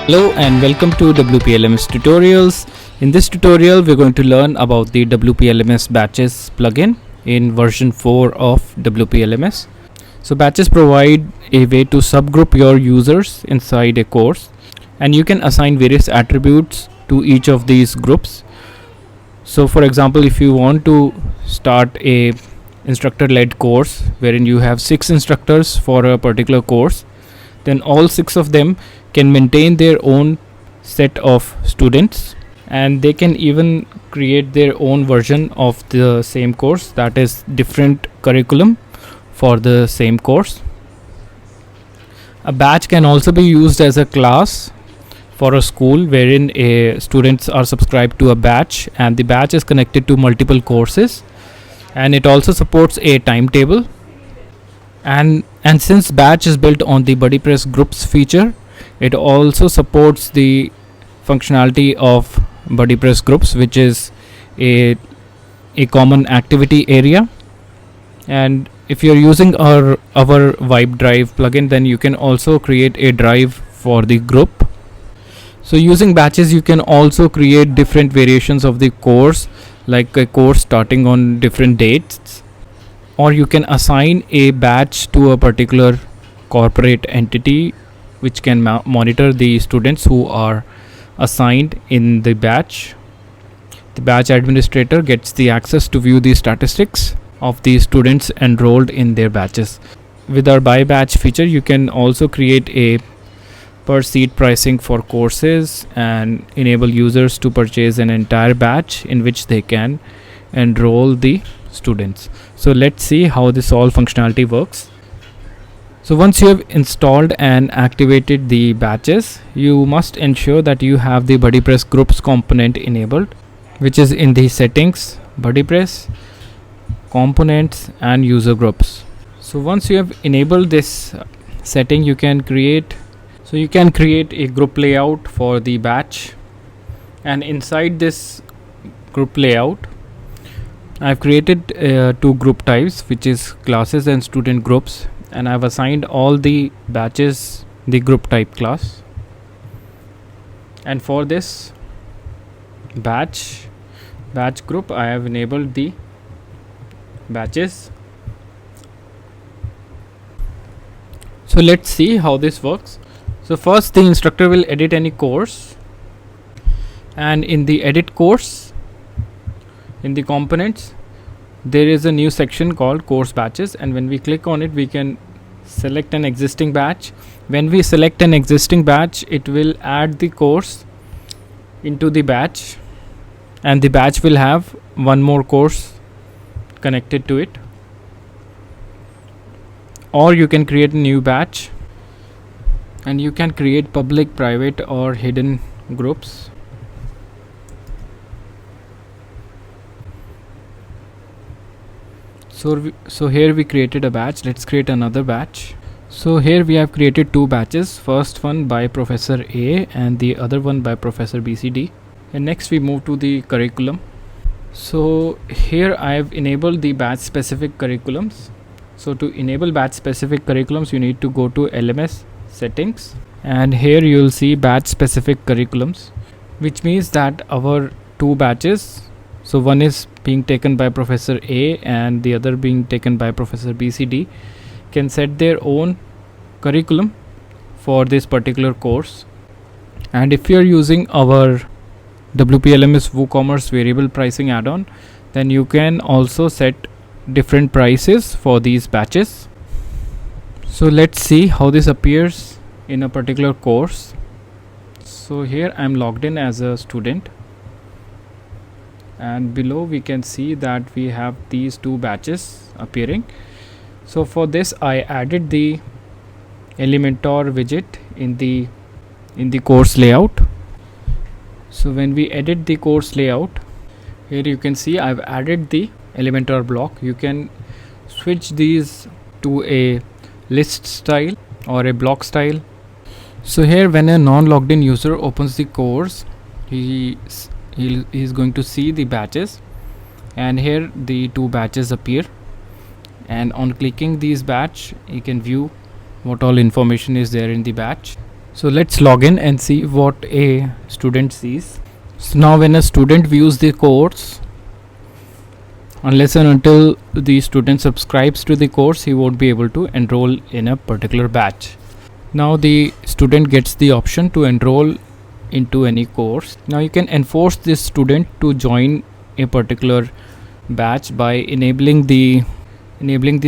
Hello and welcome to WPLMS tutorials. In this tutorial we're going to learn about the WPLMS batches plugin in version 4 of WPLMS. So batches provide a way to subgroup your users inside a course, and you can assign various attributes to each of these groups. So for example, if you want to start a instructor led course wherein you have 6 instructors for a particular course, then all 6 of them can maintain their own set of students, and they can even create their own version of the same course, that is different curriculum for the same course. A batch can also be used as a class for a school wherein students are subscribed to a batch, and the batch is connected to multiple courses, and it also supports a timetable. And since batch is built on the BuddyPress groups feature, it also supports the functionality of BuddyPress groups, which is a common activity area. And if you're using our Vibe Drive plugin, then you can also create a drive for the group. So using batches you can also create different variations of the course, like a course starting on different dates, or you can assign a batch to a particular corporate entity which can monitor the students who are assigned in the batch. The batch administrator gets the access to view the statistics of the students enrolled in their batches. With our by batch feature, you can also create a per seat pricing for courses and enable users to purchase an entire batch in which they can enroll the students. So let's see how this all functionality works. So once you have installed and activated the batches, you must ensure that you have the BuddyPress groups component enabled, which is in the settings, BuddyPress, components and user groups. So once you have enabled this setting, you can create a group layout for the batch, and inside this group layout I've created 2 group types, which is classes and student groups, and I've assigned all the batches the group type class. And for this batch group, I have enabled the batches. So let's see how this works. So first, the instructor will edit any course, and in the edit course, in the components, there is a new section called course batches, and when we click on it, we can select an existing batch. When we select an existing batch, it will add the course into the batch, and the batch will have one more course connected to it. Or you can create a new batch, and you can create public, private or hidden groups. So here we created a batch. Let's create another batch. So here we have created 2 batches, first one by Professor A and the other one by Professor BCD. And next we move to the curriculum. So here I have enabled the batch specific curriculums. So to enable batch specific curriculums, you need to go to LMS settings, and here you will see batch specific curriculums, which means that our 2 batches, so one is being taken by Professor A and the other being taken by Professor BCD, can set their own curriculum for this particular course. And if you are using our WPLMS WooCommerce variable pricing add-on, then you can also set different prices for these batches. So let's see how this appears in a particular course. So here I'm logged in as a student, and below we can see that we have these 2 batches appearing. So for this I added the Elementor widget in the course layout. So when we edit the course layout, here you can see I've added the Elementor block. You can switch these to a list style or a block style. So here when a non-logged in user opens the course, he is going to see the batches, and here the 2 batches appear, and on clicking these batch you can view what all information is there in the batch. So let's log in and see what a student sees. So now when a student views the course, unless and until the student subscribes to the course, he won't be able to enroll in a particular batch. Now the student gets the option to enroll into any course. Now you can enforce this student to join a particular batch by enabling the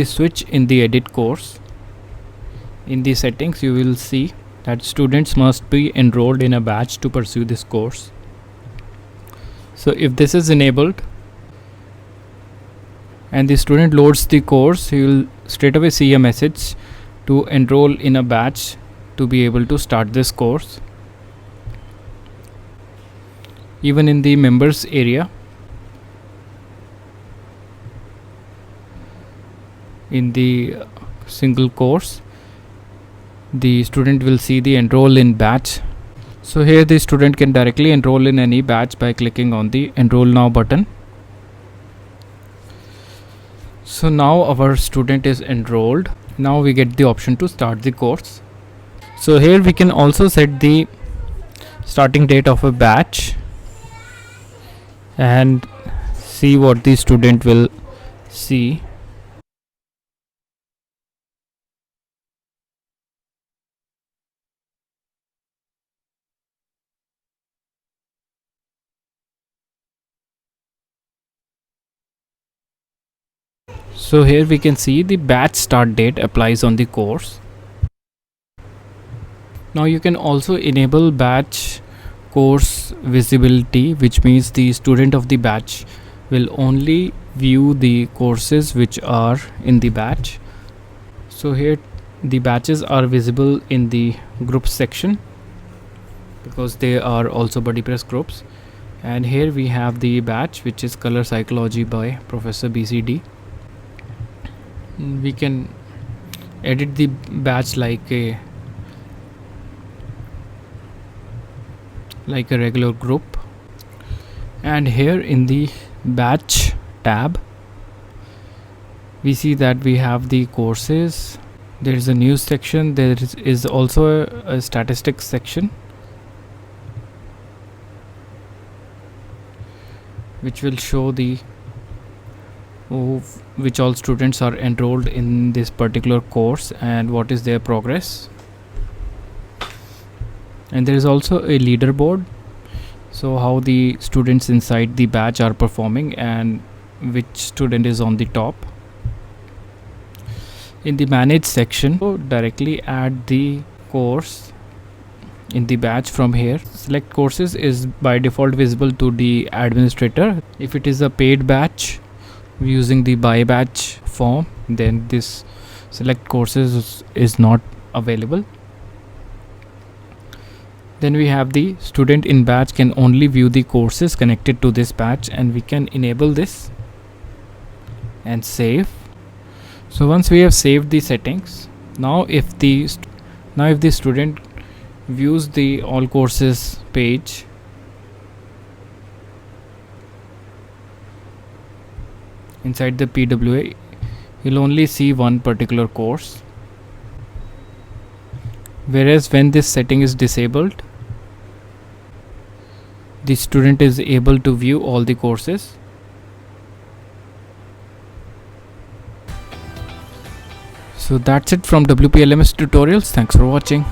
switch in the edit course. In the settings you will see that students must be enrolled in a batch to pursue this course. So if this is enabled and the student loads the course, he will straight away see a message to enroll in a batch to be able to start this course. Even in the members area, in the single course, the student will see the enroll in batch. So here the student can directly enroll in any batch by clicking on the enroll now button. So now our student is enrolled. Now we get the option to start the course. So here we can also set the starting date of a batch and see what the student will see. So here we can see the batch start date applies on the course. Now you can also enable batch course visibility, which means the student of the batch will only view the courses which are in the batch. So here the batches are visible in the groups section because they are also BuddyPress groups. And here we have the batch which is Color Psychology by Professor BCD. We can edit the batch like a regular group. And here in the batch tab we see that we have the courses, there is a news section, there is also a statistics section which will show the which all students are enrolled in this particular course and what is their progress. And there is also a leaderboard, so how the students inside the batch are performing and which student is on the top. In the manage section, so directly add the course in the batch from here. Select courses is by default visible to the administrator. If it is a paid batch using the buy batch form, then this select courses is not available. Then we have the student in batch can only view the courses connected to this batch, and we can enable this and save. So once we have saved the settings, now if the student views the all courses page, inside the PWA you'll only see one particular course, whereas when this setting is disabled, the student is able to view all the courses. So that's it from WP LMS tutorials. Thanks for watching.